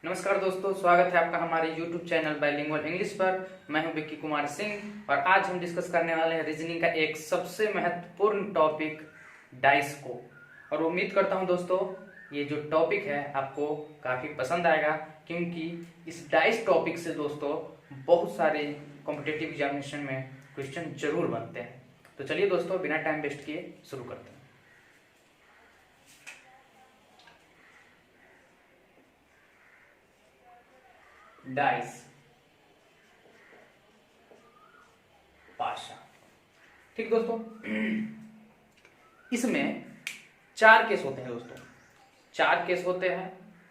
नमस्कार दोस्तों, स्वागत है आपका हमारे YouTube चैनल बाइलिंगुअल इंग्लिश पर। मैं हूं विक्की कुमार सिंह और आज हम डिस्कस करने वाले हैं रीजनिंग का एक सबसे महत्वपूर्ण टॉपिक डाइस को। और उम्मीद करता हूं दोस्तों ये जो टॉपिक है आपको काफ़ी पसंद आएगा, क्योंकि इस डाइस टॉपिक से दोस्तों बहुत सारे कॉम्पिटिटिव एग्जामिनेशन में क्वेश्चन जरूर बनते हैं। तो चलिए दोस्तों बिना टाइम वेस्ट किए शुरू करते हैं। डाइस पाशा, ठीक दोस्तों। इसमें चार केस होते हैं दोस्तों, चार केस होते हैं।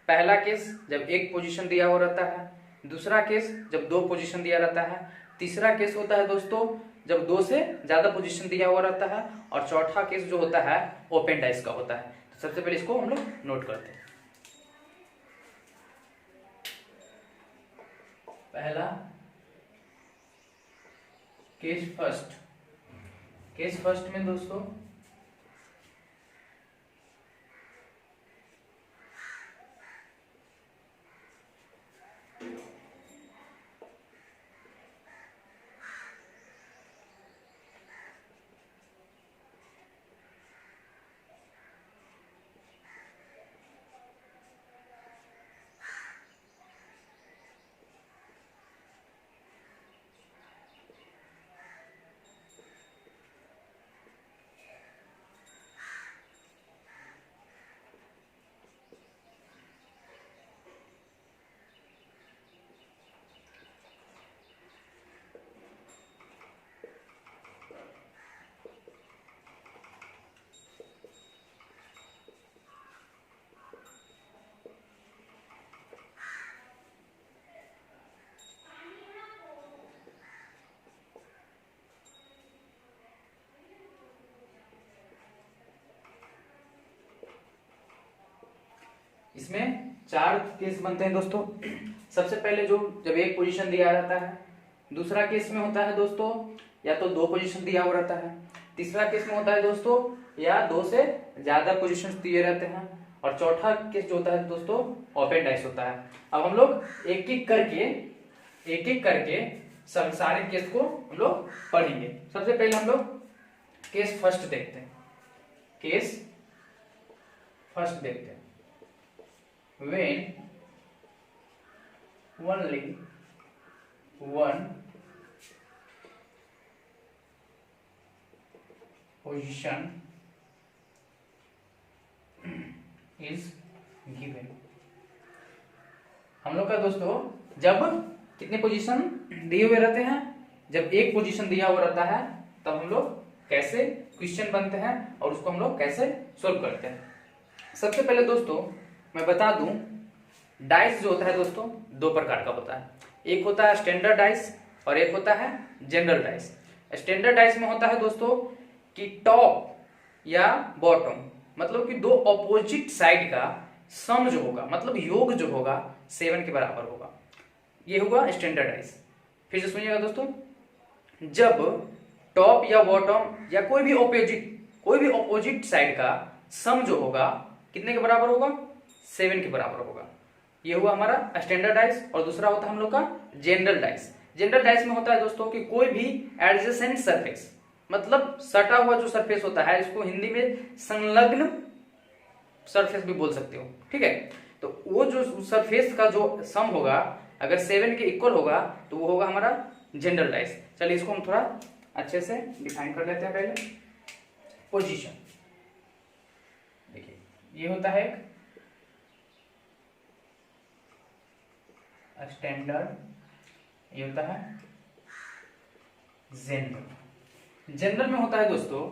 पहला केस जब एक पोजीशन दिया हुआ रहता है, दूसरा केस जब दो पोजीशन दिया रहता है, तीसरा केस होता है दोस्तों जब दो से ज्यादा पोजीशन दिया हुआ रहता है, और चौथा केस जो होता है ओपन डाइस का होता है। तो सबसे पहले इसको हम लोग नोट करते हैं। पहला केस फर्स्ट, केस फर्स्ट में दोस्तों इसमें चार केस बनते हैं दोस्तों। सबसे पहले जो जब एक पोजीशन दिया रहता है, दूसरा केस में होता है दोस्तों या तो दो पोजीशन दिया हुआ रहता है, तीसरा केस में होता है दोस्तों या दो से ज्यादा पोजीशन दिए रहते हैं, और चौथा केस जो होता है दोस्तों ओपन डाइस होता है। अब हम लोग एक एक करके सब सारे केस को हम लोग पढ़ेंगे। सबसे पहले हम लोग केस फर्स्ट देखते हैं। केस फर्स्ट देखते हैं। When only one position is given। हम लोग का दोस्तों जब कितने पोजीशन दिए हुए रहते हैं, जब एक पोजीशन दिया हुआ रहता है तब हम लोग कैसे क्वेश्चन बनते हैं और उसको हम लोग कैसे सोल्व करते हैं। सबसे पहले दोस्तों मैं बता दूं, डाइस जो होता है दोस्तों दो प्रकार का होता है। एक होता है स्टैंडर्ड डाइस और एक होता है जनरल डाइस। स्टैंडर्ड डाइस में होता है दोस्तों कि टॉप या बॉटम मतलब कि दो ऑपोजिट साइड का सम जो होगा, मतलब योग जो होगा 7 के बराबर होगा, ये होगा स्टैंडर्ड डाइस। फिर से सुनिएगा दोस्तों, जब टॉप या बॉटम या कोई भी ऑपोजिट साइड का सम जो होगा कितने के बराबर होगा, 7 के बराबर होगा, ये हुआ हमारा स्टैंडर्ड डाइस। और दूसरा होता है हम लोग का जनरल डाइस। जनरल डाइस में होता है दोस्तों कि कोई भी एडजेसेंट सरफेस, मतलब सटा हुआ जो सरफेस होता है, इसको हिंदी में संलग्न सरफेस भी बोल सकते हो, ठीक है। तो वो जो सरफेस का जो सम होगा अगर 7 के इक्वल होगा तो वो होगा हमारा जनरल डाइस। चलिए इसको हम थोड़ा अच्छे से डिफाइन कर लेते हैं। पहले पोजीशन देखिए, ये होता है स्टैंडर्ड, ये होता है जनरल। जनरल में होता है दोस्तों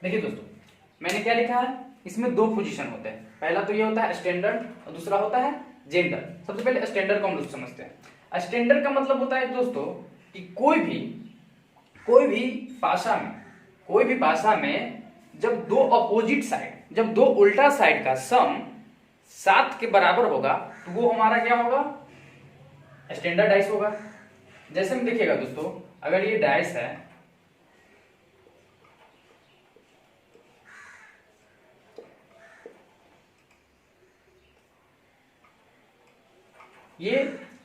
देखिए दोस्तों, मैंने क्या लिखा है, इसमें दो पोजीशन होते हैं। पहला तो ये होता है स्टैंडर्ड और दूसरा होता है जेंडर। सबसे पहले स्टैंडर्ड को हम लोग समझते हैं। स्टैंडर्ड का मतलब होता है दोस्तों कि कोई भी भाषा में जब दो अपोजिट साइड, जब दो उल्टा साइड का सम 7 के बराबर होगा तो वो हमारा क्या होगा, स्टैंडर्ड डाइस होगा। जैसे हम देखिएगा दोस्तों, अगर ये डाइस है, ये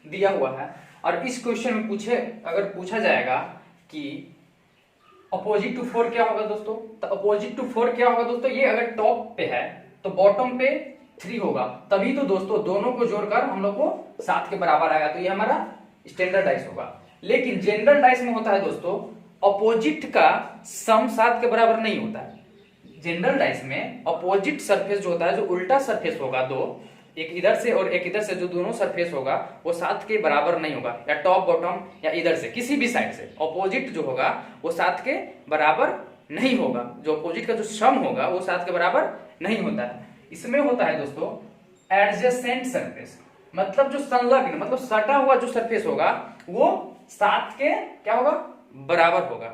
दिया हुआ है और इस क्वेश्चन में अगर पूछा जाएगा कि अपोजिट टू 4 क्या होगा दोस्तों, तो अपोजिट टू 4 क्या होगा दोस्तों, ये अगर टॉप पे है तो बॉटम पे 3 होगा, तभी तो दोस्तों दोनों को जोड़कर हम लोग को 7 के बराबर आएगा, तो ये हमारा स्टैंडर्ड डाइस होगा। लेकिन जनरल डाइस में होता है दोस्तों, अपोजिट का सम 7 के बराबर नहीं होता है। जनरल डाइस में अपोजिट सरफेस जो होता है, जो उल्टा सरफेस होगा दो, एक इधर से और एक इधर से, जो दोनों सरफेस होगा वो 7 के बराबर नहीं होगा, या टॉप बॉटम या इधर से किसी भी साइड से अपोजिट जो होगा वो 7 के बराबर नहीं होगा। जो अपोजिट का जो सम होगा वो 7 के बराबर नहीं होता है। इसमें होता है दोस्तों एडजेसेंट सरफेस, मतलब जो संलग्न, मतलब सटा हुआ जो सरफेस होगा वो 7 के क्या होगा, बराबर होगा।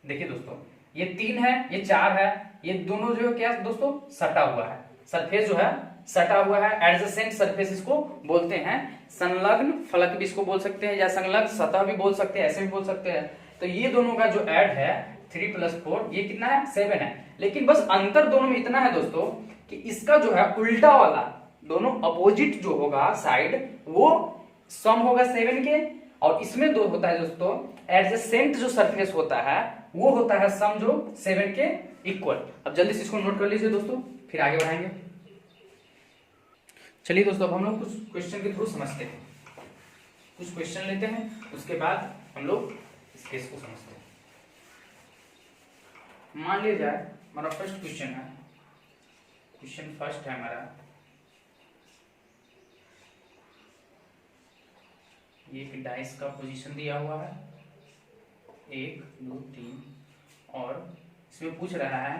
देखिए दोस्तों, ये 3 है, ये 4 है, ये दोनों जो क्या दोस्तों सटा हुआ है, सरफेस जो है सटा हुआ है, एडजेसेंट सरफेस इसको बोलते हैं। संलग्न फलक भी इसको बोल सकते हैं, या संलग्न सतह भी बोल सकते हैं, ऐसे भी बोल सकते हैं। तो ये दोनों का जो ऐड है 3 + 4, ये कितना है, 7 है। लेकिन बस अंतर दोनों में इतना है दोस्तों कि इसका जो है उल्टा वाला, दोनों अपोजिट जो होगा साइड, वो सम होगा 7 के, और इसमें दो होता है दोस्तों एडजेसेंट जो सरफेस होता है वो होता है सम जो 7 के इक्वल। अब जल्दी से इसको नोट कर लीजिए दोस्तों, फिर आगे बढ़ाएंगे। चलिए दोस्तों, अब हम लोग कुछ क्वेश्चन के थ्रू समझते हैं। कुछ क्वेश्चन लेते हैं, उसके बाद हम लोग इस केस को समझते हैं। मान लिया जाए हमारा फर्स्ट क्वेश्चन है, क्वेश्चन फर्स्ट है हमारा, एक डाइस का पोजीशन दिया हुआ है 1 2 3, और इसमें पूछ रहा है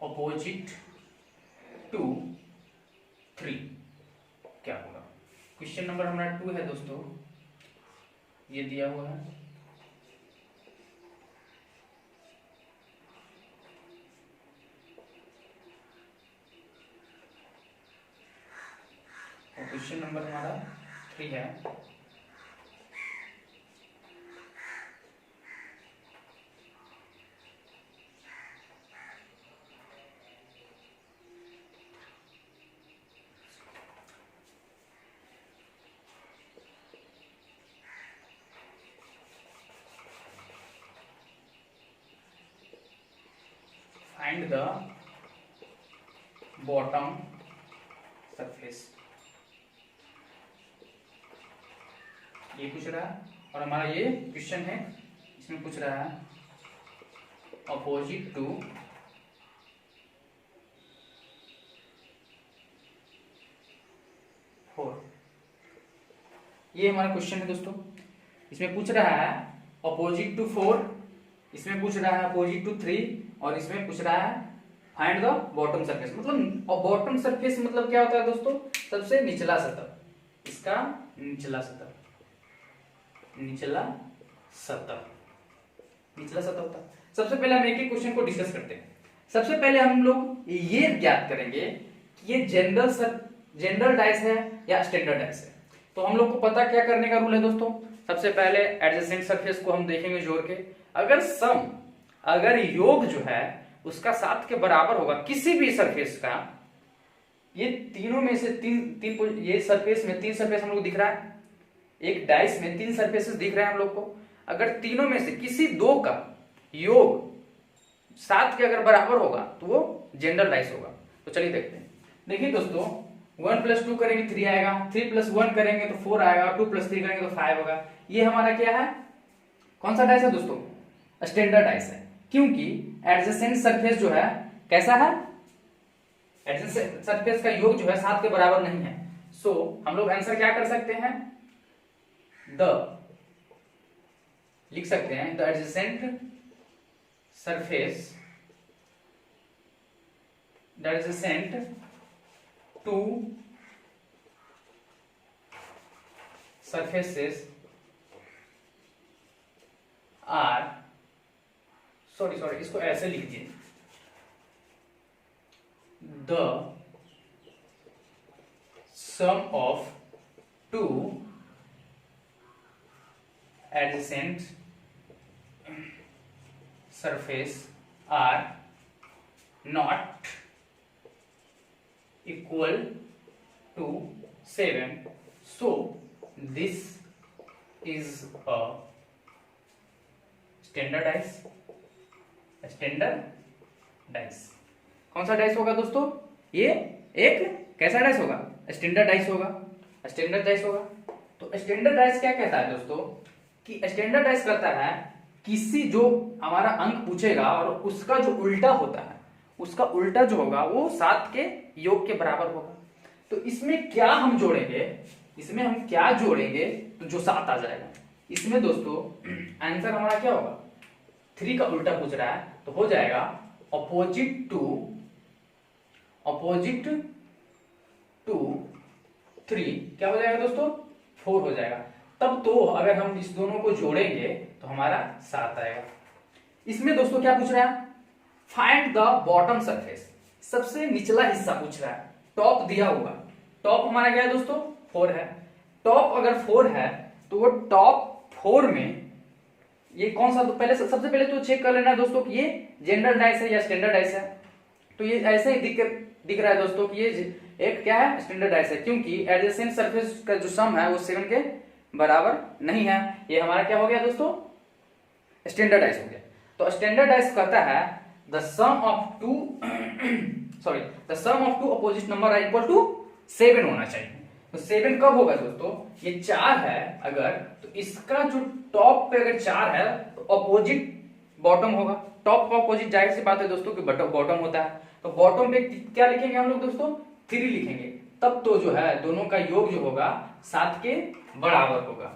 अपोजिट टू 3 क्या होगा। क्वेश्चन नंबर हमारा 2 है दोस्तों, ये दिया हुआ है, और क्वेश्चन नंबर हमारा 3 है फाइंड द बॉटम सरफेस, ये पूछ रहा है। और हमारा ये क्वेश्चन है, इसमें पूछ रहा है अपोजिट टू 4, ये हमारा क्वेश्चन है दोस्तों। इसमें पूछ रहा है अपोजिट टू 4, इसमें पूछ रहा है अपोजिट टू 3, और इसमें पूछ रहा है फाइंड द बॉटम सरफेस। मतलब बॉटम सरफेस मतलब क्या होता है दोस्तों, सबसे निचला सतह, इसका निचला सतह, निचला सतह होता है। सबसे पहले हम एक एक क्वेश्चन को डिस्कस करते हैं। सबसे पहले हम लोग ये ज्ञात करेंगे कि ये जनरल डाइस है या स्टैंडर्ड डाइस है। तो हम लोग को पता क्या करने का रूल है दोस्तों, सबसे पहले एडजेसेंट सरफेस को हम देखेंगे जोड़ के। अगर योग जो है उसका 7 के बराबर होगा किसी भी सरफेस का, ये तीनों में से तीन ये सरफेस में 3 सरफेस हम लोग दिख रहा है, एक डाइस में 3 सरफेसेस दिख रहे हैं हम लोग को। अगर तीनों में से किसी दो का योग 7 के अगर बराबर होगा तो वो जनरल डाइस होगा। तो चलिए देखते हैं। देखिए दोस्तों, 1 + 2 करेंगे 3 आएगा, 3 + 1 करेंगे तो 4 आएगा, 2 + 3 करेंगे तो 5 होगा। ये हमारा क्या है, कौन सा डाइस है दोस्तों, स्टैंडर्ड डाइस है। क्योंकि एडजेसेंट सरफेस जो है कैसा है, एडजेसेंट सरफेस का योग जो है 7 के बराबर नहीं है। सो हम लोग आंसर क्या कर सकते हैं, लिख सकते हैं the adjacent surface that is adjacent to surfaces are sorry इसको ऐसे लिखिए, the sum of two adjacent surface are not equal to 7, so this is a standard dice. कौन सा डाइस होगा दोस्तों? ये एक कैसा डाइस होगा? स्टैंडर्ड डाइस होगा। स्टैंडर्ड डाइस होगा तो स्टैंडर्ड डाइस क्या कहता है दोस्तों कि स्टैंडर्ड डाइस कहता है किसी जो हमारा अंक पूछेगा और उसका जो उल्टा होता है, उसका उल्टा जो होगा वो 7 के योग के बराबर होगा। तो इसमें क्या हम जोड़ेंगे, इसमें हम क्या जोड़ेंगे तो जो 7 आ जाएगा। इसमें दोस्तों आंसर हमारा क्या होगा? 3 का उल्टा पूछ रहा है तो हो जाएगा अपोजिट टू 3 क्या हो जाएगा दोस्तों? 4 हो जाएगा। तब तो अगर हम इस दोनों को जोड़ेंगे तो हमारा 7 आएगा। इसमें दोस्तों क्या पूछ रहा है? फाइंड द बॉटम सरफेस, सबसे निचला हिस्सा पूछ रहा है। टॉप दिया होगा, टॉप हमारा क्या है दोस्तों? 4 है। टॉप अगर 4 है तो वो टॉप 4 में ये कौन सा? तो पहले सबसे पहले तो चेक कर लेना है दोस्तों कि ये जनरल डाइस है या स्टैंडर्ड डाइस है। तो ये ऐसे ही दिख रहा है दोस्तों कि ये एक क्या है? स्टैंडर्ड डाइस है, क्योंकि एडजेसेंट सरफेस का जो सम है वो 7 के बराबर नहीं है। ये हमारा क्या हो गया दोस्तों? स्टैंडर्ड डाइस हो गया। तो स्टैंडर्ड डाइस कहता है the sum of two opposite number are equal to 7 होना चाहिए। तो 7 कब होगा दोस्तों? ये 4 है अगर, तो इसका जो टॉप पे अगर 4 है तो अपोजिट बॉटम होगा। टॉप का अपोजिट जाहिर सी बात है दोस्तों कि बॉटम होता है। तो बॉटम पे क्या लिखेंगे हम लोग दोस्तों? 3 लिखेंगे। तब तो जो है दोनों का योग जो होगा 7 के बराबर होगा।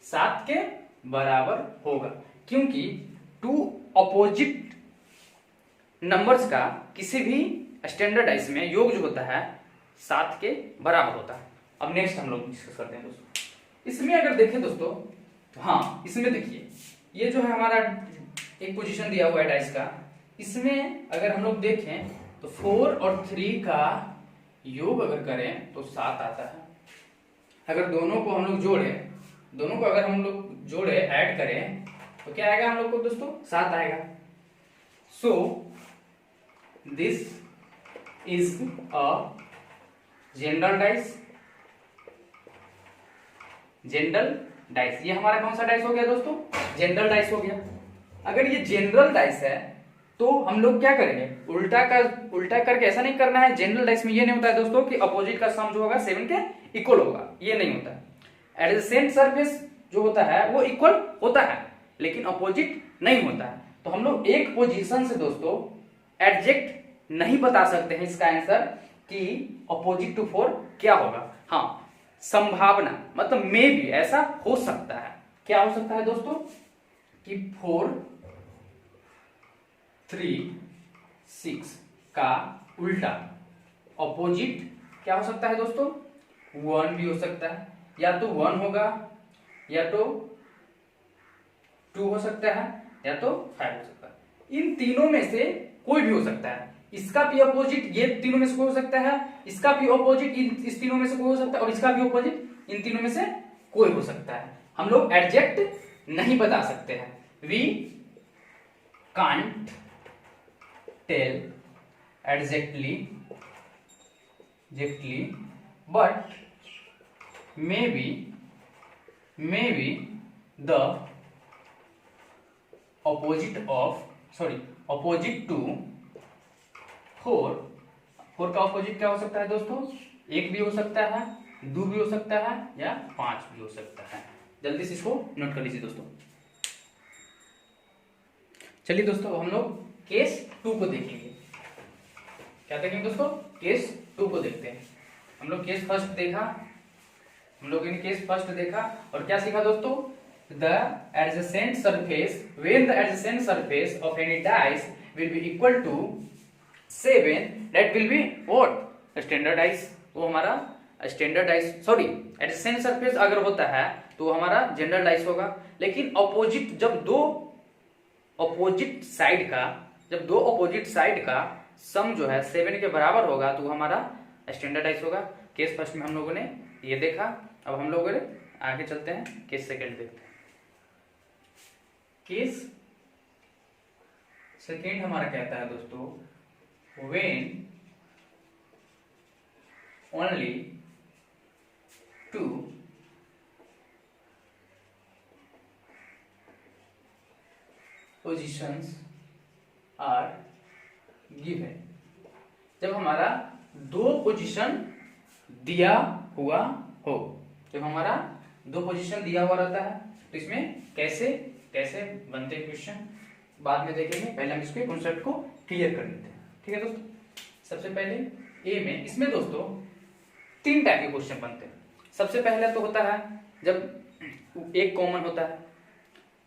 7 के बराबर होगा, क्योंकि 2 अपोजिट नंबर्स का किसी भी स्टैंडर्ड डाइस में योग जो होता है 7 के बराबर होता है। अब नेक्स्ट हम लोग डिस्कस करते हैं दोस्तों। इसमें अगर देखें दोस्तों तो हाँ, इसमें देखिए ये जो है हमारा एक पोजीशन दिया हुआ है डाइस का। इसमें अगर हम लोग देखें तो 4 और 3 का योग अगर करें तो 7 आता है। अगर दोनों को हम लोग जोड़े ऐड करें तो क्या आएगा हम लोग को दोस्तों? 7 आएगा। So this is a general dice. ये हमारा कौन सा डाइस हो गया दोस्तों? जनरल डाइस हो गया। अगर ये जनरल डाइस है तो हम लोग क्या करेंगे? उल्टा करके ऐसा नहीं करना है। जनरल डाइस में ये नहीं होता है दोस्तों कि अपोजिट का सम जो होगा 7 के इक्वल होगा, ये नहीं होता है। एडजेसेंट सरफेस जो होता है वो इक्वल होता है लेकिन अपोजिट नहीं होता है। तो हम लोग एक पोजीशन से दोस्तों एडजेक्ट नहीं बता सकते हैं इसका आंसर कि अपोजिट टू 4 क्या होगा। हाँ, संभावना मतलब मे भी ऐसा हो सकता है। क्या हो सकता है दोस्तों? कि 4, 3, 6 का उल्टा अपोजिट क्या हो सकता है दोस्तों? 1 भी हो सकता है। या तो 1 होगा, या तो 2 हो सकता है, या तो 5 हो सकता है। इन तीनों में से कोई भी हो सकता है। इसका भी अपोजिट ये तीनों में से कोई हो सकता है, इसका भी अपोजिट इस तीनों में से कोई हो सकता है, और इसका भी अपोजिट इन तीनों में से कोई हो सकता है। हम लोग एडजेक्ट नहीं बता सकते हैं। We can't tell exactly but may be the opposite to 4 का अपोजिट क्या हो सकता है दोस्तों? 1 भी हो सकता है, 2 भी हो सकता है, या 5 भी हो सकता है। जल्दी से इसको नोट कर लीजिए दोस्तों। चलिए दोस्तों हम लोग केस 2 को देखेंगे। क्या देखेंगे दोस्तों? केस 2 को देखते हैं। हम लोग केस फर्स्ट देखा और क्या सीखा दोस्तों the adjacent surface when the adjacent surface of any dice will be equal to 7, that will be what? Standard dice. वो हमारा standard dice, sorry adjacent surface अगर होता है तो हमारा जनरल डाइस होगा। लेकिन अपोजिट, जब दो अपोजिट साइड का सम जो है 7 के बराबर होगा तो हमारा स्टैंडर्ड डाइस होगा। केस फर्स्ट में हम लोगों ने ये देखा, अब हम लोग आगे चलते हैं, केस सेकंड देखते हैं। केस सेकंड हमारा कहता है दोस्तों, when only two positions are given, जब हमारा दो पोजीशन दिया हुआ हो, जब हमारा दो पोजीशन दिया हुआ रहता है तो इसमें कैसे कैसे बनते हैं क्वेश्चन बाद में देखेंगे। पहले हम इसके कॉन्सेप्ट को क्लियर कर लेते हैं। ठीक है दोस्तों, सबसे पहले ए में, इसमें दोस्तों 3 टाइप के क्वेश्चन बनते हैं। सबसे पहले तो होता है जब एक कॉमन होता है,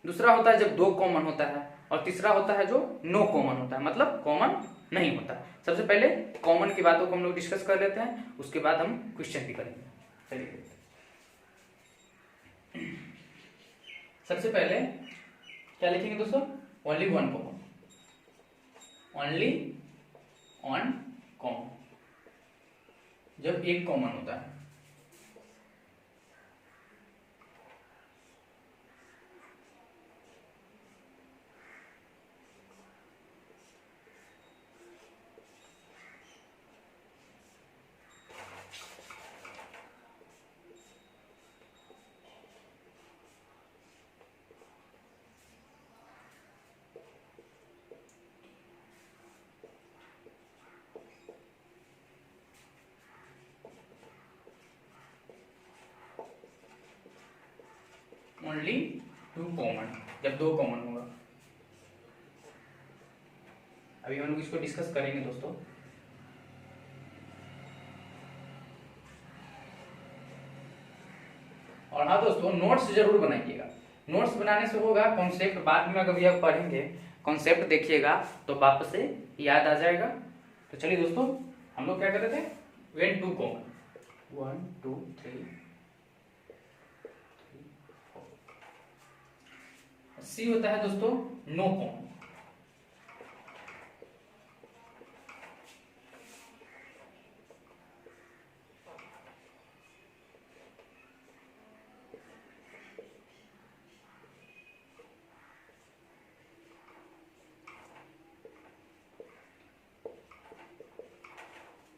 दूसरा होता है जब 2 कॉमन होता है, और तीसरा होता है जो नो कॉमन होता है, मतलब कॉमन नहीं होता। सबसे पहले कॉमन की बातों को हम लोग डिस्कस कर लेते हैं, उसके बाद हम क्वेश्चन भी करेंगे। चलिए, सबसे पहले क्या लिखेंगे दोस्तों? Only one common, only one common, जब एक कॉमन होता है। ओनली 2 कॉमन, जब 2 कॉमन होगा। अभी हम लोग इसको डिस्कस करेंगे दोस्तों। और हाँ दोस्तों, नोट्स जरूर बनाइएगा। नोट्स बनाने से होगा कॉन्सेप्ट बाद में अगर आप पढ़ेंगे, कॉन्सेप्ट देखिएगा तो वापस से याद आ जाएगा। तो चलिए दोस्तों, हम लोग क्या कर रहे थे? व्हेन 2 कॉमन, 1 2 3 सी होता है दोस्तों नो कॉमन।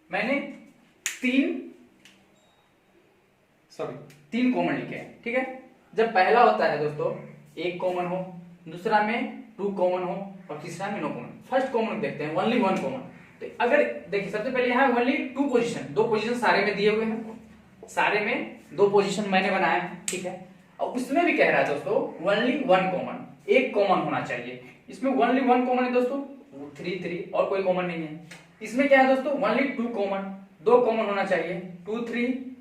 मैंने 3 कॉमन लिखे हैं। ठीक है, जब पहला होता है दोस्तों एक कॉमन हो, दूसरा में 2 कॉमन हो, और तीसरा में नो कॉमन। फर्स्ट कॉमन देखते हैं, ओनली 1 कॉमन। तो अगर देखिए सबसे पहले यहाँ ओनली 2 पोजीशन, 2 पोजीशन सारे में दिए हुए हैं, सारे में 2 पोजीशन मैंने बनाए हैं। ठीक है, और उसमें भी कह रहा है दोस्तों ओनली 1 कॉमन, एक कॉमन होना चाहिए। इसमें ओनली 1 कॉमन है दोस्तों, 3 3 और कोई कॉमन नहीं है। इसमें क्या है दोस्तों? ओनली 2 कॉमन, 2 कॉमन होना चाहिए, 2 3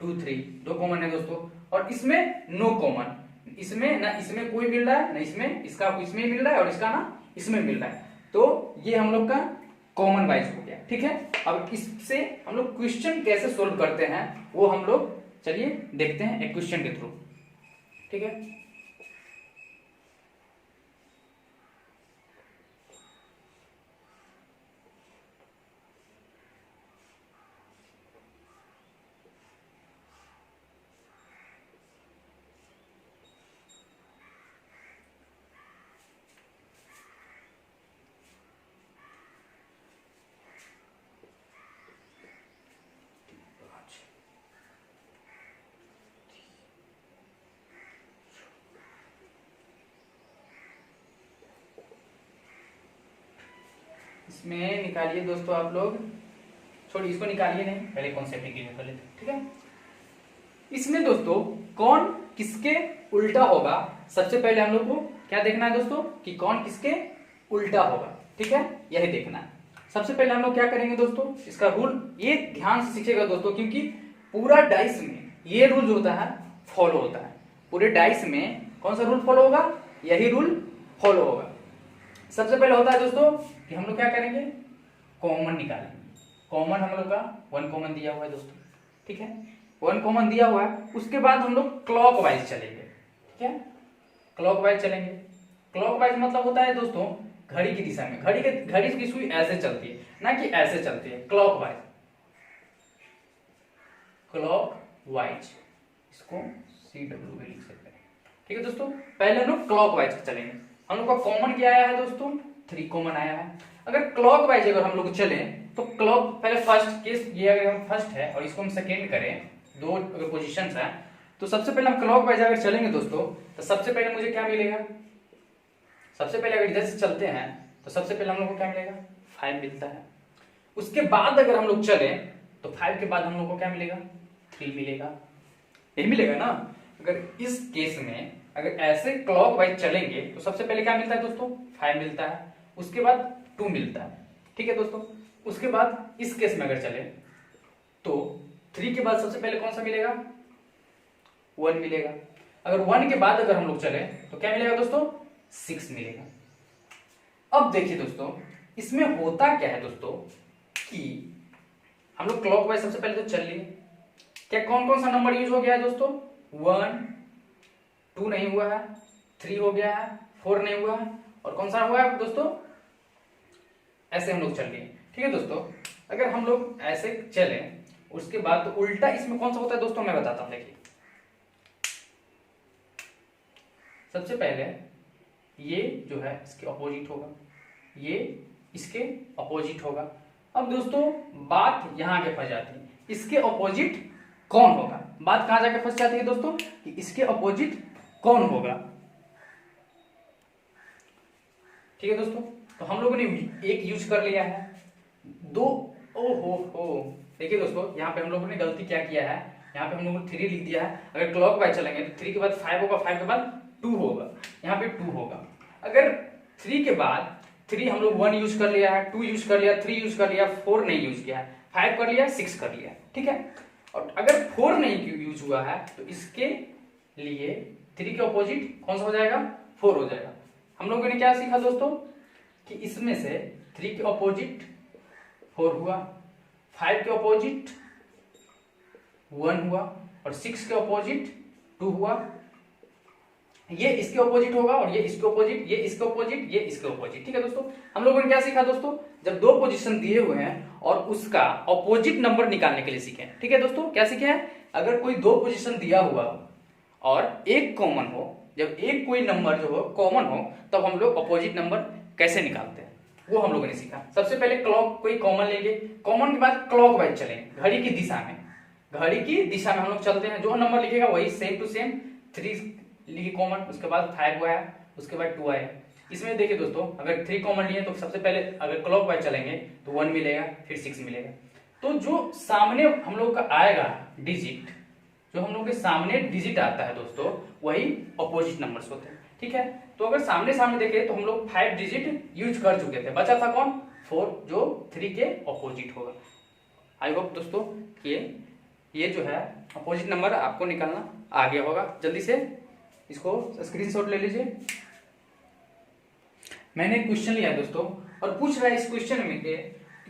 2 3 2 कॉमन है दोस्तों। और इसमें नो कॉमन, इसमें ना इसमें कोई मिल रहा है, ना इसमें, इसका इसमें मिल रहा है और इसका ना इसमें मिल रहा है। तो ये हम लोग का कॉमन वाइज हो गया। ठीक है, अब इससे हम लोग क्वेश्चन कैसे सोल्व करते हैं वो हम लोग चलिए देखते हैं एक क्वेश्चन के थ्रू। ठीक है, इसमें निकालिए दोस्तों आप लोग, छोड़िए इसको निकालिए नहीं, पहले कॉन्सेप्ट क्लियर कर लेते हैं। ठीक है, इसमें दोस्तों कौन किसके उल्टा होगा, सबसे पहले हम लोग को क्या देखना है दोस्तों कि कौन किसके उल्टा होगा। ठीक है, यही देखना है। सबसे पहले हम लोग क्या करेंगे दोस्तों, इसका रूल ये ध्यान से सीखिएगा दोस्तों, क्योंकि पूरा डाइस में ये रूल होता है फॉलो होता है। पूरे डाइस में कौन सा रूल फॉलो होगा, यही रूल फॉलो होगा। सबसे पहले होता है दोस्तों कि हम लोग क्या करेंगे, कॉमन निकालेंगे। कॉमन हम लोग का 1 कॉमन दिया हुआ है दोस्तों, ठीक है, 1 कॉमन दिया हुआ है। उसके बाद हम लोग क्लॉकवाइज चलेंगे, ठीक है, क्लॉकवाइज चलेंगे। क्लॉकवाइज मतलब होता है दोस्तों घड़ी की दिशा में, घड़ी की सुई ऐसे चलती है, ना कि ऐसे चलती है, क्लॉकवाइज, क्लॉकवाइज, इसको CW लिख सकते हैं, ठीक है दोस्तों। पहले हम लोग क्लॉकवाइज चलेंगे। हम लोग का कॉमन क्या आया है दोस्तों, 3 कॉमन आया है। अगर क्लॉकवाइज अगर हम लोग चले तो क्लॉक पहले फर्स्ट केस, ये अगर फर्स्ट है और इसको हम सेकेंड करें, 2 अगर पोजीशंस है, तो सबसे पहले हम क्लॉकवाइज अगर चलेंगे दोस्तों, तो सबसे पहले मुझे क्या मिलेगा, सबसे पहले अगर इधर से चलते हैं तो सबसे पहले हम लोग को क्या मिलेगा, 5 मिलता है। उसके बाद अगर हम लोग चले तो 5 के बाद हम लोग को क्या मिलेगा, 3 मिलेगा, यही मिलेगा ना। अगर इस केस में अगर ऐसे क्लॉकवाइज चलेंगे तो सबसे पहले क्या मिलता है दोस्तों, 5 मिलता है, उसके बाद 2 मिलता है, ठीक है दोस्तों। उसके बाद इस केस में अगर चले तो 3 के बाद सबसे पहले कौन सा मिलेगा, 1 मिलेगा। अगर 1 के बाद अगर हम लोग चले तो क्या मिलेगा दोस्तों, 6 मिलेगा। अब देखिए दोस्तों इसमें होता क्या है दोस्तों कि हम लोग क्लॉकवाइज सबसे पहले तो चल लिए, क्या कौन कौन सा नंबर यूज हो गया है दोस्तों, 1, 2 नहीं हुआ है, 3 हो गया है, 4 नहीं हुआ है, और कौन सा हुआ है दोस्तों, ऐसे हम लोग चल लिए, ठीक है दोस्तों। अगर हम लोग ऐसे चले उसके बाद तो उल्टा इसमें कौन सा होता है दोस्तों, मैं बताता हूं। देखिए सबसे पहले ये जो है इसके अपोजिट होगा, ये इसके अपोजिट होगा। अब दोस्तों बात यहां के फंस जाती है, इसके अपोजिट कौन होगा, बात कहां जाके फंस जाती है दोस्तों कि इसके अपोजिट कौन होगा, ठीक है दोस्तों। तो हम लोगों ने एक यूज कर लिया है, 2, ओहो देखिए दोस्तों यहाँ पे हम लोगों ने गलती क्या किया है, यहाँ पे हम लोगों ने 3 लिख दिया है। अगर क्लॉकवाइज चलेंगे तो 3 के बाद 5 होगा, 5 के बाद 2 होगा, यहाँ पे 2 होगा। अगर 3 के बाद 3 हम लोग 1 यूज कर लिया है, 2 यूज कर लिया, 3 यूज कर लिया, 4 नहीं यूज किया है, 5 कर लिया, 6 कर लिया, ठीक है। और अगर 4 नहीं यूज हुआ है तो इसके लिए 3 के ऑपोजिट कौन सा हो जाएगा, 4 हो जाएगा। हम लोगों ने क्या सीखा दोस्तों कि इसमें से 3 के ऑपोजिट 4 हुआ, 5 के ऑपोजिट 1 हुआ, और 6 के ऑपोजिट 2 हुआ। ये इसके ऑपोजिट होगा और ये इसके ऑपोजिट, ये इसके ऑपोजिट, ये इसके ऑपोजिट, ठीक है दोस्तों। हम लोगों ने क्या सीखा दोस्तों, जब 2 पोजीशन दिए हुए हैं और उसका ऑपोजिट नंबर निकालने के लिए सीखे, ठीक है दोस्तों। क्या सीखे हैं, अगर कोई 2 पोजीशन दिया हुआ और एक कॉमन हो, जब एक कोई नंबर जो हो कॉमन हो तब हम लोग अपोजिट नंबर कैसे निकालते हैं वो हम लोगों ने सीखा। सबसे पहले क्लॉक कोई कॉमन लेंगे, कॉमन के बाद क्लॉकवाइज चलेंगे, घड़ी की दिशा में, घड़ी की दिशा में हम लोग चलते हैं, जो नंबर लिखेगा वही सेम टू सेम 3 लिखी कॉमन, उसके बाद 5 आया, उसके बाद 2 आया। इसमें देखिए दोस्तों अगर 3 कॉमन लिए तो सबसे पहले अगर क्लॉकवाइज चलेंगे तो 1 मिलेगा, फिर 6 मिलेगा। तो जो सामने हम लोग का आएगा डिजिट, जो हम लोग के सामने डिजिट आता है दोस्तों वही अपोजिट नंबर्स होते हैं, ठीक है। तो अगर सामने सामने देखें तो हम लोग 5 डिजिट यूज कर चुके थे, बचा था कौन, 4, जो 3 के अपोजिट होगा। आई होप दोस्तों कि ये जो है अपोजिट नंबर आपको निकालना आ गया होगा। जल्दी से इसको स्क्रीनशॉट ले लीजिए। मैंने एक क्वेश्चन लिया दोस्तों और पूछ रहा है इस क्वेश्चन में के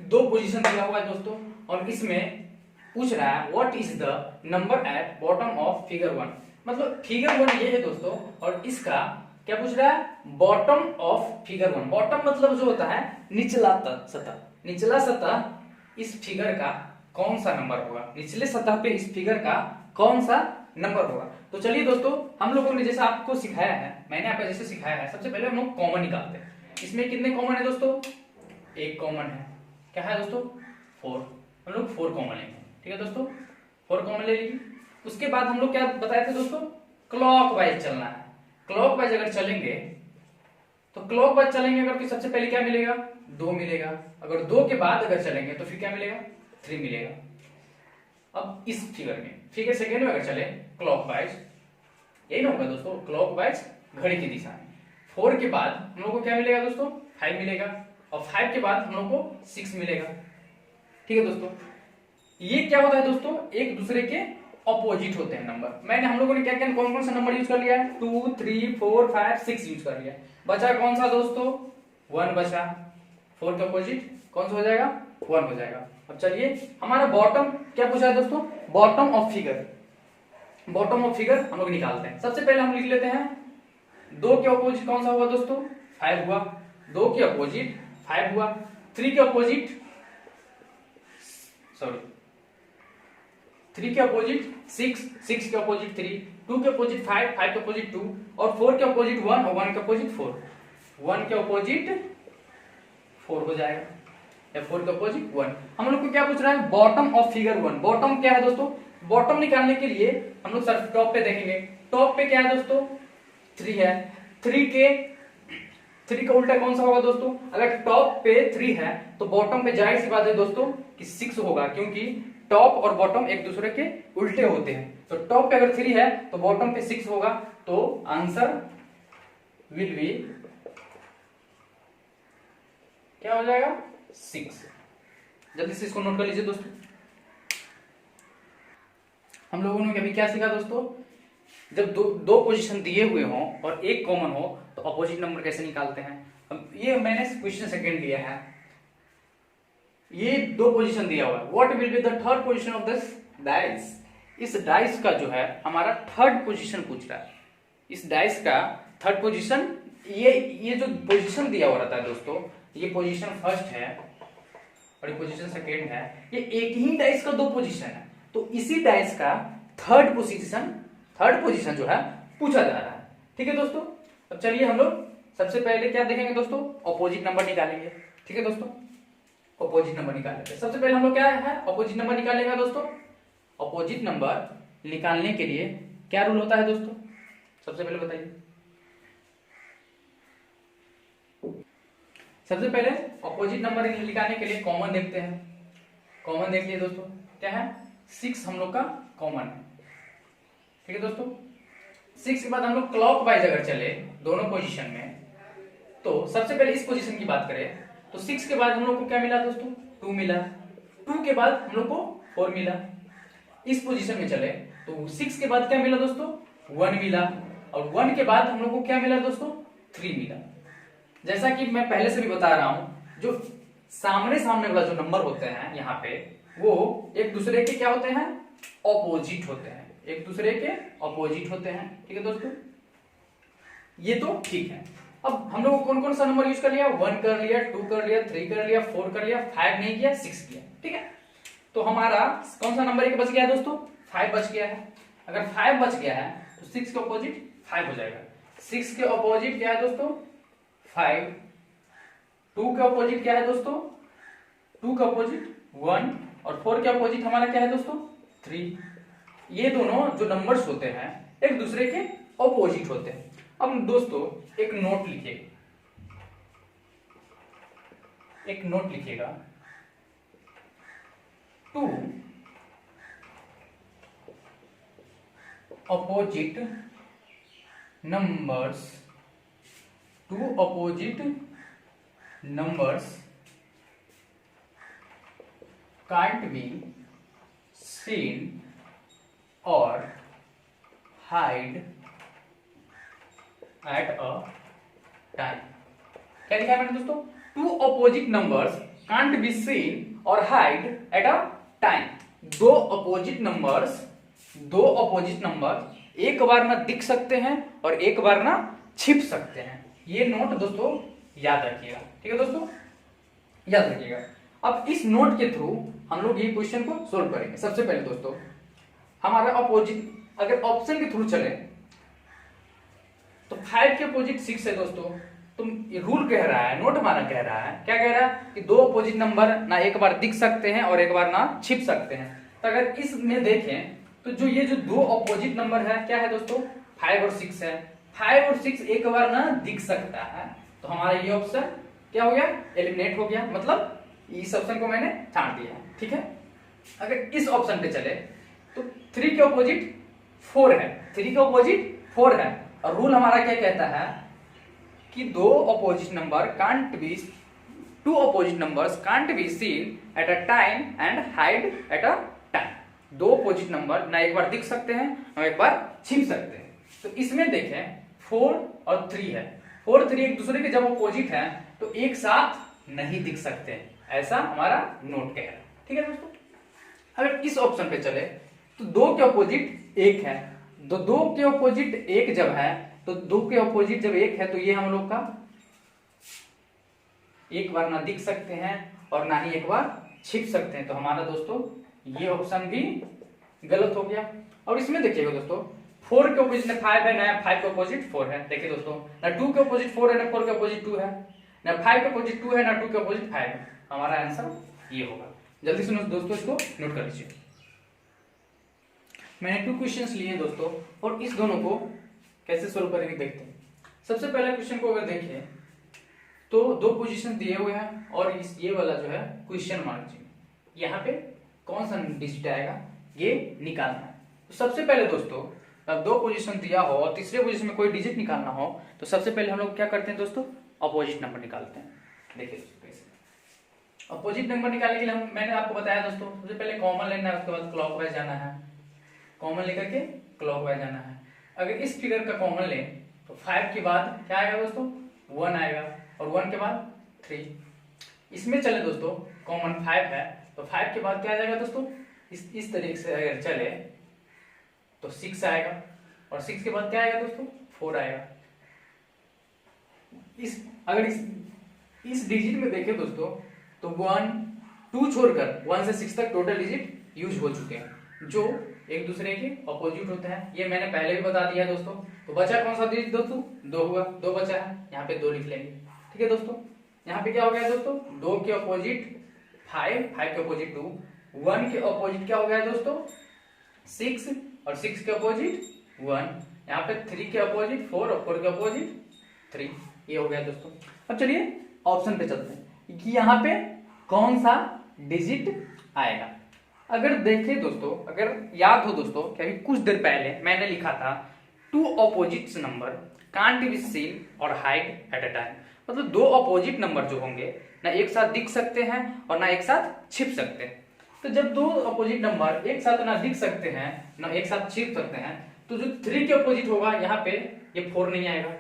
2 पोजीशन दिया हुआ है दोस्तों, और इसमें पूछ रहा है what is the number at bottom of figure 1। मतलब फिगर 1 ये है दोस्तों और इसका क्या पूछ रहा है, बॉटम ऑफ फिगर 1। बॉटम मतलब जो होता है निचला सतह, निचला सतह इस फिगर का कौन सा नंबर होगा, निचले सतह पे इस फिगर का कौन सा नंबर होगा। तो चलिए दोस्तों हम लोगों ने जैसा आपको सिखाया है, मैंने आपको जैसे सिखाया है, सबसे पहले हम लोग कॉमन निकालते हैं। इसमें कितने कॉमन है दोस्तों, एक कॉमन है, क्या है दोस्तों 4, हम लोग 4 कॉमन लेंगे, ठीक है दोस्तों 4 कॉमन ले लीजिए। उसके बाद हम लोग क्या बताए थे दोस्तों, क्लॉकवाइज चलना है। क्लॉकवाइज अगर चलेंगे तो क्लॉकवाइज चलेंगे अगर तो सबसे पहले क्या मिलेगा, 2 मिलेगा। अगर 2 के बाद अगर चलेंगे तो फिर क्या मिलेगा, 3 मिलेगा। अब इस फिगर में, फिगर सेकेंड में अगर चले क्लॉकवाइज, यही ना होगा दोस्तों, क्लॉकवाइज घड़ी की दिशा में। 4 के बाद हम लोग को क्या मिलेगा दोस्तों, 5 मिलेगा, और 5 के बाद हम लोग को 6 मिलेगा, ठीक है दोस्तों। ये क्या होता है दोस्तों, एक दूसरे के ऑपोजिट होते हैं नंबर। मैंने हम लोगों ने क्या क्या कौन कौन सा नंबर यूज कर लिया है, 2 3 4 5 6 यूज कर लिया। बचा कौन सा दोस्तों, 1 बचा। 4 के ऑपोजिट कौन सा हो जाएगा, 1 हो जाएगा। अब चलिए हमारा बॉटम क्या पूछा है दोस्तों, bottom of figure. Bottom of figure हम लोग निकालते हैं। सबसे पहले हम लिख लेते हैं 2 के ऑपोजिट कौन सा हुआ दोस्तों, 5 हुआ। 2 के ऑपोजिट 5 हुआ। 3 के ऑपोजिट 3 के ऑपोजिट 6, 6 के ऑपोजिट 3, 2 के ऑपोजिट 5, 5 के ऑपोजिट 2, और 4 के ऑपोजिट 1 और 1 के ऑपोजिट 4। 1 के ऑपोजिट 4 हो जाएगा, या 4 के ऑपोजिट 1। हम लोग को क्या पूछ रहा है, बॉटम ऑफ फिगर 1। बॉटम क्या है दोस्तों, बॉटम निकालने के लिए हम लोग सर टॉप पे देखेंगे। टॉप पे क्या है दोस्तों, 3 है। 3 का उल्टा कौन सा होगा दोस्तों, अगर टॉप पे 3 है तो बॉटम पे जाहिर सी बात है दोस्तों कि 6 होगा, क्योंकि टॉप और बॉटम एक दूसरे के उल्टे होते हैं। तो टॉप पे अगर 3 है तो बॉटम पे 6 होगा, तो आंसर विल बी क्या हो जाएगा, 6। जल्दी से इसको नोट कर लीजिए दोस्तों। हम लोगों ने अभी क्या सीखा दोस्तों, जब दो पोजीशन दिए हुए हों और एक कॉमन हो तो अपोजिट नंबर कैसे निकालते हैं। अब ये मैंने क्वेश्चन सेकंड लिया है, ये 2 पोजीशन दिया हुआ है। What will be the third position of this dice. इस डाइस का जो है हमारा थर्ड पोजीशन पूछ रहा है। इस डाइस का थर्ड पोजीशन, ये जो पोजीशन दिया हुआ रहता है दोस्तों, ये पोजीशन फर्स्ट है और ये पोजीशन सेकेंड है। ये एक ही डाइस का 2 पोजीशन है, तो इसी डाइस का थर्ड पोजीशन जो है पूछा जा रहा है। ठीक है दोस्तों। अब चलिए हम लोग सबसे पहले क्या देखेंगे दोस्तों, अपोजिट नंबर निकालेंगे। ठीक है दोस्तों, अपोजिट नंबर निकालेंगे। सबसे पहले हम लोग क्या है, अपोजिट नंबर निकालेंगे दोस्तों। अपोजिट नंबर निकालने के लिए क्या रूल होता है दोस्तों, सबसे पहले बताइए। सबसे पहले अपोजिट नंबर निकालने के लिए कॉमन देखते हैं। कॉमन देख लिए दोस्तों, क्या है, 6 हम लोग का कॉमन है। ठीक है दोस्तों। 6 के बाद हम लोग क्लॉकवाइज अगर चले दोनों पोजीशन में, तो सबसे पहले इस पोजीशन की बात करें तो 6 के बाद हम लोग को क्या मिला दोस्तों, 2 मिला। 2 के बाद हम लोग को 4 मिला। इस पोजीशन में चले तो 6 के बाद क्या मिला दोस्तों, 1 मिला। और 1 के बाद हम लोग को क्या मिला दोस्तों, 3 मिला। जैसा कि मैं पहले से भी बता रहा हूं, जो सामने वाला जो नंबर होते हैं यहाँ पे, वो एक दूसरे के क्या होते हैं, ऑपोजिट होते हैं। एक दूसरे के ऑपोजिट होते हैं। ठीक है दोस्तों, ये तो ठीक है। अब हम लोग कौन कौन सा नंबर यूज कर लिया, 1 कर लिया, 2 कर लिया, 3 कर लिया, 4 कर लिया, 5 नहीं किया, 6 किया। ठीक है, तो हमारा कौन सा नंबर एक बच गया है दोस्तों, 5 बच गया है। अगर 5 बच गया है तो 6 के ऑपोजिट 5 हो जाएगा। 6 के ऑपोजिट क्या है दोस्तों, 5। 2 के ऑपोजिट क्या है दोस्तों, 2 के ऑपोजिट 1, और 4 के ऑपोजिट हमारा क्या है दोस्तों, 3। ये दोनों जो नंबर्स होते हैं एक दूसरे के ऑपोजिट होते हैं। अब दोस्तों एक नोट लिखिए, एक नोट लिखिएगा, 2 opposite numbers, 2 opposite numbers can't be seen or hide at a time। क्या लिखा है मैंने दोस्तों, 2 opposite numbers can't be seen or hide at a time। 2 opposite number एक बार ना दिख सकते हैं और एक बार ना छिप सकते हैं। ये नोट दोस्तों याद रखिएगा। ठीक है दोस्तों, याद रखिएगा। अब इस नोट के थ्रू हम लोग ये क्वेश्चन को सोल्व करेंगे। सबसे पहले दोस्तों हमारा अपोजिट, अगर ऑप्शन के थ्रू चले तो 5 के अपोजिट 6 है दोस्तों। तो रूल कह रहा है, नोट हमारा कह रहा है, क्या कह रहा है कि 2 अपोजिट नंबर ना एक बार दिख सकते हैं और एक बार ना छिप सकते हैं। तो अगर इसमें देखें तो जो ये जो 2 अपोजिट नंबर है क्या है दोस्तों, 5 और 6 है। 5 और 6 एक बार ना दिख सकता है, तो हमारा ये ऑप्शन क्या हो गया, एलिमिनेट हो गया। मतलब इस ऑप्शन को मैंने छांट दिया। ठीक है, अगर इस ऑप्शन पे चले तो 3 के ऑपोजिट 4 है। 3 के ऑपोजिट 4 है, और रूल हमारा क्या कहता है कि 2 opposite number can't be, 2 opposite numbers can't be seen at a time and hide at a time. दो अपोजिट नंबर ना एक बार दिख सकते हैं ना एक बार छिप सकते हैं। तो इसमें देखें 4 और 3 है, 4 3 एक दूसरे के जब अपोजिट है तो एक साथ नहीं दिख सकते हैं, ऐसा हमारा नोट कह रहा है। ठीक है दोस्तों, अगर इस ऑप्शन पे चले तो 2 के अपोजिट 1 है, तो 2 के अपोजिट 1 जब है तो 2 के अपोजिट जब 1 है तो ये हम लोग का एक बार ना दिख सकते हैं और ना ही एक बार छिप सकते हैं। तो हमारा दोस्तों ये ऑप्शन भी गलत हो गया। और इसमें देखिएगा दोस्तों 4 के अपोजिट 5 है, ना 5 के अपोजिट 4 है। देखिए दोस्तों, ना 2 के अपोजिट 4 है, ना 4 के अपोजिट 2 है, ना 5 के अपोजिट 2 है, ना 2 के अपोजिट 5 है। हमारा आंसर ये होगा। जल्दी से दोस्तों इसको नोट कर लीजिए। मैंने 2 क्वेश्चंस लिए दोस्तों और इस दोनों को कैसे सोल्व करेंगे देखते हैं। सबसे पहले क्वेश्चन को अगर देखें तो 2 पोजीशन दिए हुए हैं और इस ये वाला जो है क्वेश्चन मार्क चिन्ह, यहाँ पे कौन सा डिजिट आएगा ये निकालना है। तो सबसे पहले दोस्तों जब 2 पोजीशन दिया हो और तीसरे पोजीशन में कोई डिजिट निकालना हो तो सबसे पहले हम लोग क्या करते हैं दोस्तों, अपोजिट नंबर निकालते हैं। देखिए दोस्तों कैसे अपोजिट नंबर निकालने के लिए मैंने आपको बताया दोस्तों सबसे पहले कॉमन लेना है, उसके बाद क्लॉकवाइज जाना है, कॉमन लेकर के क्लॉकवाइज जाना है। अगर इस फिगर का कॉमन लें तो 5 के बाद क्या आएगा दोस्तों 1 आएगा और 1 के बाद 3। इसमें चले दोस्तों कॉमन 5 है तो 5 के बाद क्या आ जाएगा दोस्तों, इस तरीके से अगर चले तो 6 आएगा और 6 के बाद क्या आएगा दोस्तों 4 आएगा। अगर इस डिजिट में देखें दोस्तों तो 1 2 छोड़कर 1 से 6 तक टोटल डिजिट यूज हो चुके हैं जो एक दूसरे के अपोजिट होते हैं। ये मैंने पहले भी बता दिया है दोस्तों। तो बचा कौन सा डिजिट दोस्तों 2 हुआ, 2 बचा है, यहाँ पे 2 लिख लेंगे। ठीक है दोस्तों, यहाँ पे क्या हो गया दोस्तों 2 के अपोजिट 5, 5 के अपोजिट 2, 1 के अपोजिट क्या हो गया दोस्तों 6 और 6 के अपोजिट 1, यहाँ पे 3 के अपोजिट 4 और 4 के अपोजिट 3। ये हो गया दोस्तों। अब चलिए ऑप्शन पे चलते हैं कि यहाँ पे कौन सा डिजिट आएगा। अगर देखें दोस्तों, अगर याद हो दोस्तों कि अभी कुछ देर पहले मैंने लिखा था 2 opposite number can't be scene और हाइड एट अ टाइम, मतलब 2 ऑपोजिट नंबर जो होंगे ना एक साथ दिख सकते हैं और ना एक साथ छिप सकते हैं। तो जब 2 ऑपोजिट नंबर एक साथ ना दिख सकते हैं ना एक साथ छिप सकते हैं तो जो 3 के ऑपोजिट होगा यहाँ पे ये 4 नहीं आएगा,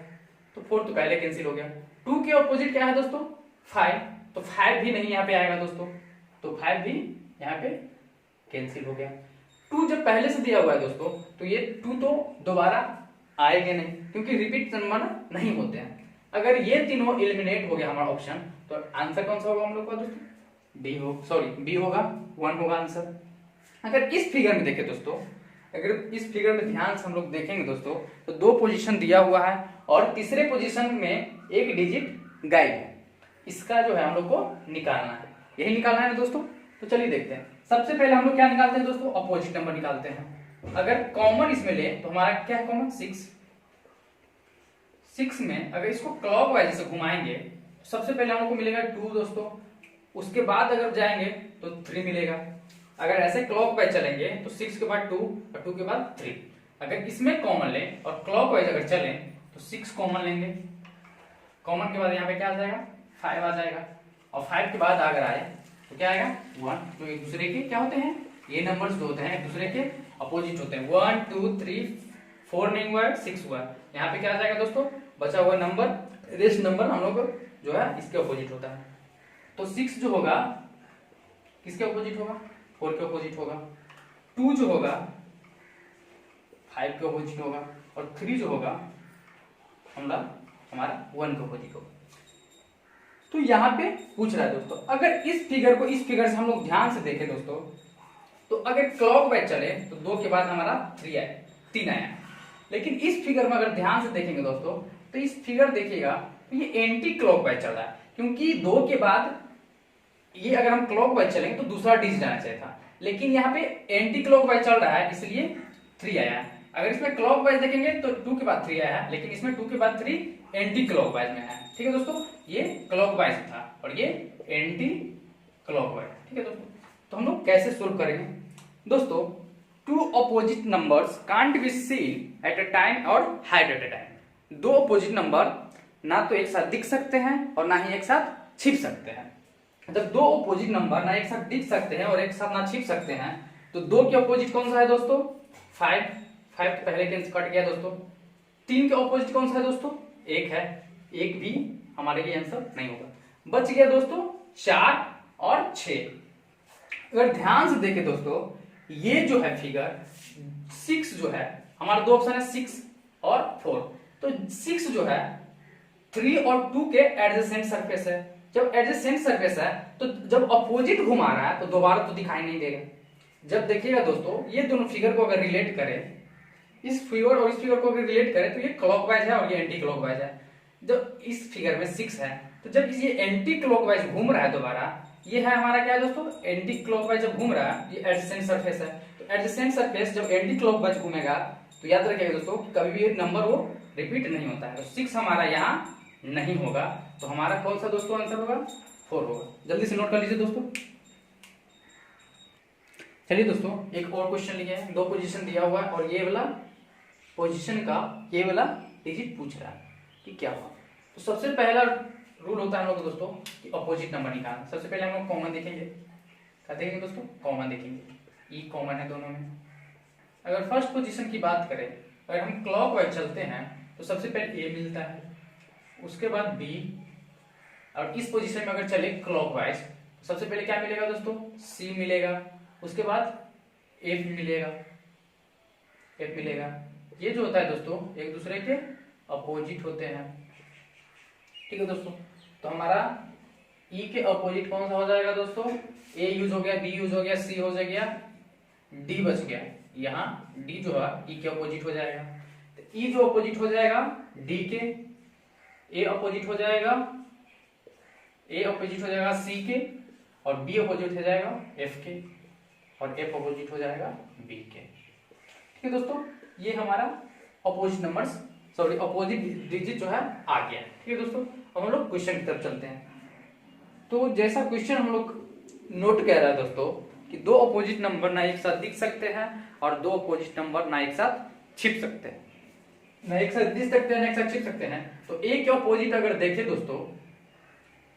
तो 4 तो पहले कैंसिल हो गया। 2 के ऑपोजिट क्या है दोस्तों 5, तो 5 भी नहीं यहाँ पे आएगा दोस्तों, तो 5 भी यहाँ पे कैंसिल हो गया। 2 जब पहले से दिया हुआ है दोस्तों तो ये 2 तो दोबारा आएंगे नहीं क्योंकि रिपीट नंबर नहीं होते हैं। अगर ये तीनों एलिमिनेट हो गया हमारा ऑप्शन तो आंसर कौन सा होगा हम लोग का दोस्तों बी होगा, 1 होगा आंसर। अगर इस फिगर में देखें दोस्तों, अगर इस फिगर में ध्यान से हम लोग देखेंगे दोस्तों तो 2 पोजीशन दिया हुआ है और तीसरे पोजीशन में एक डिजिट गायब है। इसका जो है हम लोग को निकालना है, यही निकालना है दोस्तों। तो चलिए देखते हैं। सबसे पहले हम लोग क्या निकालते हैं दोस्तों अपोजिट नंबर निकालते हैं। अगर कॉमन इसमें ले तो हमारा क्या है कॉमन 6 में अगर इसको क्लॉकवाइज से घुमाएंगे तो सबसे पहले हम लोग को मिलेगा 2 दोस्तों, उसके बाद अगर जाएंगे तो 3 मिलेगा। अगर ऐसे क्लॉकवाइज चलेंगे तो 6 के बाद 2 और 2 के बाद 3। अगर इसमें कॉमन लें और क्लॉकवाइज अगर चलें तो 6 कॉमन लेंगे, कॉमन के बाद यहाँ पे क्या आ जाएगा 5 आ जाएगा और 5 के बाद अगर आए तो क्या आएगा 1। तो एक दूसरे के क्या होते हैं ये नंबर्स जो होते हैं एक दूसरे के अपोजिट होते हैं। 1 2 3 4 नहीं हुआ 6 हुआ, यहाँ पे क्या आ जाएगा दोस्तों बचा हुआ नंबर रेस्ट नंबर हम लोग जो है इसके अपोजिट होता है। तो 6 जो होगा किसके अपोजिट होगा 4 के अपोजिट होगा, 2 जो होगा 5 के अपोजिट होगा और 3 जो होगा हमारा 1 के अपोजिट होगा। तो यहाँ पे पूछ रहा है दोस्तों अगर इस फिगर को इस फिगर से हम लोग ध्यान से देखें दोस्तों तो अगर क्लॉकवाइज चले तो 2 के बाद हमारा 3 आया। लेकिन इस फिगर में अगर ध्यान से देखेंगे दोस्तों तो इस फिगर देखिएगा तो ये एंटी क्लॉकवाइज चल रहा है क्योंकि 2 के बाद ये अगर हम क्लॉकवाइज चलेंगे तो दूसरा डिजिट आना चाहिए था, लेकिन यहाँ पे एंटी क्लॉकवाइज चल रहा है इसलिए 3 आया। अगर इसमें क्लॉकवाइज देखेंगे तो 2 के बाद 3 आया है, लेकिन इसमें 2 के बाद 3 एंटी क्लॉकवाइज में है। ठीक है दोस्तों, ये क्लॉकवाइज था और ये एंटी क्लॉकवाइज। ठीक है दोस्तों, तो हम लोग कैसे सोल्व करेंगे दोस्तों 2 opposite numbers can't be seen at a time और hide at a time. 2 opposite number ना तो एक साथ दिख सकते हैं और ना ही एक साथ छिप सकते हैं। जब 2 ऑपोजिट नंबर ना एक साथ दिख सकते हैं और एक साथ ना छिप सकते हैं तो 2 के अपोजिट कौन सा है दोस्तों? 5, 5 तो पहले के कट गया दोस्तों। 3 के अपोजिट कौन सा है दोस्तों? 1 है, 1 भी हमारे लिए आंसर नहीं होगा। बच गया दोस्तों 4 और 6। अगर ध्यान से देखें दोस्तों, ये जो है फिगर 6 जो है, हमारा 2 ऑप्शन है 6 और 4। तो 6 जो है 3 और 2 के एडजेसेंट सरफेस है। जब एडजेसेंट सरफेस है तो जब अपोजिट घुमा रहा है तो दोबारा तो दिखाई नहीं देगा। जब देखिएगा दोस्तों, ये दोनों फिगर को अगर रिलेट करें, इस फिगर और इस फिगर को अगर रिलेट करें तो ये क्लॉकवाइज है और ये एंटी क्लॉकवाइज है। जब इस फिगर में 6 है तो जब ये एंटी क्लॉकवाइज घूम रहा है दोबारा, ये है हमारा क्या है दोस्तों? एंटी क्लॉकवाइज जब घूम रहा है, ये एडजेसेंट सरफेस है। तो एडजेसेंट सरफेस जब एंटी क्लॉकवाइज घूमेगा तो याद रखिएगा दोस्तों, कभी भी नंबर वो रिपीट नहीं होता है। तो 6 हमारा यहाँ नहीं होगा, तो हमारा कौन सा दोस्तों आंसर होगा? 4 होगा। जल्दी से नोट कर लीजिए दोस्तों। चलिए दोस्तों, एक और क्वेश्चन लिए हैं। 2 पोजीशन दिया हुआ है और ये वाला पोजीशन का ये वाला डिजिट पूछ रहा है कि क्या हुआ। तो सबसे पहला रूल होता है हम लोग दोस्तों कि अपोजिट नंबर निकालना। सबसे पहले हम लोग कॉमन देखेंगे। क्या देखेंगे दोस्तों? कॉमन देखेंगे। ई कॉमन है दोनों में। अगर फर्स्ट पोजीशन की बात करें, अगर हम क्लॉकवाइज चलते हैं तो सबसे पहले ए मिलता है, उसके बाद बी, और इस पोजीशन में अगर चले क्लॉकवाइज तो सबसे पहले क्या मिलेगा दोस्तों? सी मिलेगा, उसके बाद एफ मिलेगा, एफ मिलेगा। ये जो होता है दोस्तों एक दूसरे के अपोजिट होते हैं। ठीक है दोस्तों, तो हमारा ई के अपोजिट कौन सा हो जाएगा दोस्तों? ए यूज हो गया, बी यूज हो गया, सी हो गया, डी बच गया। यहाँ डी जो है ई के अपोजिट हो जाएगा। तो ई जो अपोजिट हो जाएगा डी के, ए अपोजिट हो जाएगा, ए अपोजिट हो जाएगा सी के, और बी अपोजिट हो जाएगा एफ के, और एफ अपोजिट हो जाएगा बी के। ठीक है दोस्तों, ये हमारा opposite numbers sorry opposite digit जो है आ गया। ठीक है दोस्तों, अब हम लोग क्वेश्चन की तरफ चलते हैं। तो जैसा क्वेश्चन हम लोग नोट कर रहा है दोस्तों कि 2 अपोजिट नंबर ना एक साथ दिख सकते हैं और 2 अपोजिट नंबर ना एक साथ छिप सकते हैं, ना एक साथ दिख सकते हैं ना एक साथ छिप सकते हैं। तो ए के अपोजिट अगर देखें दोस्तों,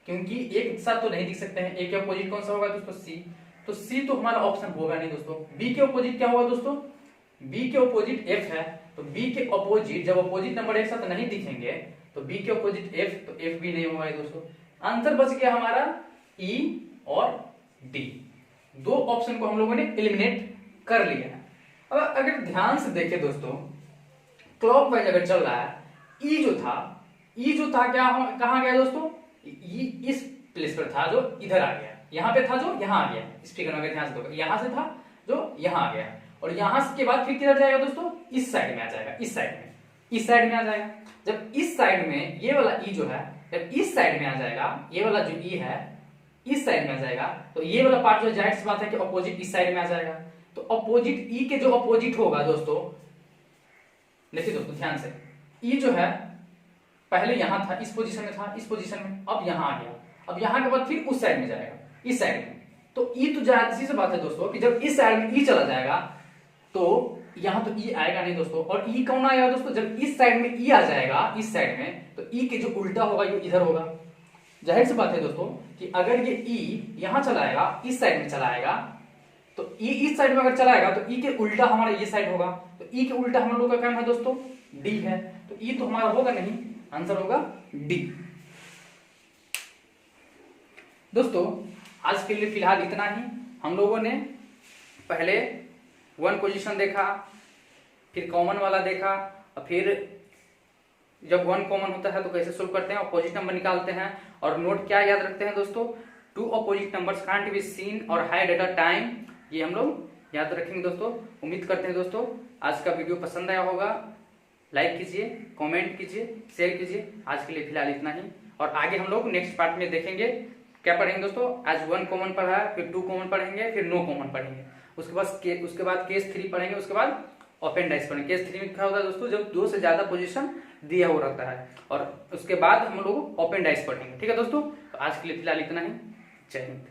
क्योंकि एक साथ तो नहीं दिख सकते हैं, ए के अपोजिट कौन सा होगा दोस्तों? सी। तो सी तो हमारा ऑप्शन होगा नहीं दोस्तों। बी के अपोजिट क्या होगा दोस्तों? बी के अपोजिट एफ है, तो बी के अपोजिट जब अपोजिट नंबर एक साथ नहीं दिखेंगे तो बी के अपोजिट एफ, तो एफ भी नहीं होगा दोस्तों। आंसर बच गया हमारा ई और डी। 2 ऑप्शन को हम लोगों ने एलिमिनेट कर लिया है। अब अगर ध्यान से देखें दोस्तों, क्लॉकवाइज अगर चल रहा है, ई जो था क्या कहां गया दोस्तों? ई इस प्लेस पर था जो इधर आ गया, यहाँ पे था जो यहाँ आ गया। इस फिगर में अगर ध्यान से देखो, यहाँ से था जो यहाँ आ गया, और यहाँ के बाद फिर किधर जाएगा दोस्तों? इस साइड में आ जाएगा, इस साइड में आ जाएगा। जब इस साइड में ये वाला ई जो है, जब इस साइड में आ जाएगा, ये वाला जो ई है इस साइड में आ जाएगा, तो ये वाला पार्ट जो जाहिर सी बात है कि अपोजिट इस साइड में आ जाएगा। तो अपोजिट ई के जो अपोजिट होगा दोस्तों, देखिए दोस्तों ध्यान से, ई जो है पहले यहां था, इस पोजीशन में था, इस पोजीशन में, अब यहां आ गया, अब यहां के बाद फिर उस साइड में जाएगा, इस साइड में। तो ई तो जाहिर सी बात है दोस्तों कि जब इस साइड में ई चला जाएगा तो यहां तो ई आएगा नहीं दोस्तों। और ई कौन आएगा दोस्तों? जब इस साइड में ई आ जाएगा, इस साइड में, तो ई के जो उल्टा होगा ये इधर होगा। जाहिर सी बात है दोस्तों कि अगर ये ई यहां चलाएगा, इस साइड में चलाएगा, तो ई इस साइड में अगर चलाएगा तो ई के उल्टा हमारा ये साइड होगा। तो ई के उल्टा हम लोग का काम है दोस्तों डी है, तो ई तो हमारा होगा नहीं, आंसर होगा डी। दोस्तों आज के लिए फिलहाल इतना ही। हम लोगों ने पहले 1 पोजीशन देखा, फिर कॉमन वाला देखा, और फिर जब 1 कॉमन होता है तो कैसे सोल्व करते हैं, अपोजिट नंबर निकालते हैं। और नोट क्या याद रखते हैं दोस्तों? 2 opposite numbers can't be scene और हाइड एट अ टाइम, ये हम लोग याद रखेंगे दोस्तों। उम्मीद करते हैं दोस्तों आज का वीडियो पसंद आया होगा। लाइक कीजिए, कमेंट कीजिए, शेयर कीजिए। आज के लिए फिलहाल इतना ही, और आगे हम लोग नेक्स्ट पार्ट में देखेंगे क्या पढ़ेंगे दोस्तों। आज 1 कॉमन पढ़ा है, फिर 2 कॉमन पढ़ेंगे, फिर नो कॉमन पढ़ेंगे, उसके बाद केस 3 पढ़ेंगे, उसके बाद ओपन डाइस पढ़ेंगे। केस 3 में क्या होता है दोस्तों? जब 2 से ज्यादा पोजीशन दिया हुआ रहता है, और उसके बाद हम लोग ओपन डाइस पढ़ेंगे। ठीक है दोस्तों, तो आज के लिए फिलहाल इतना ही। जय हिंद।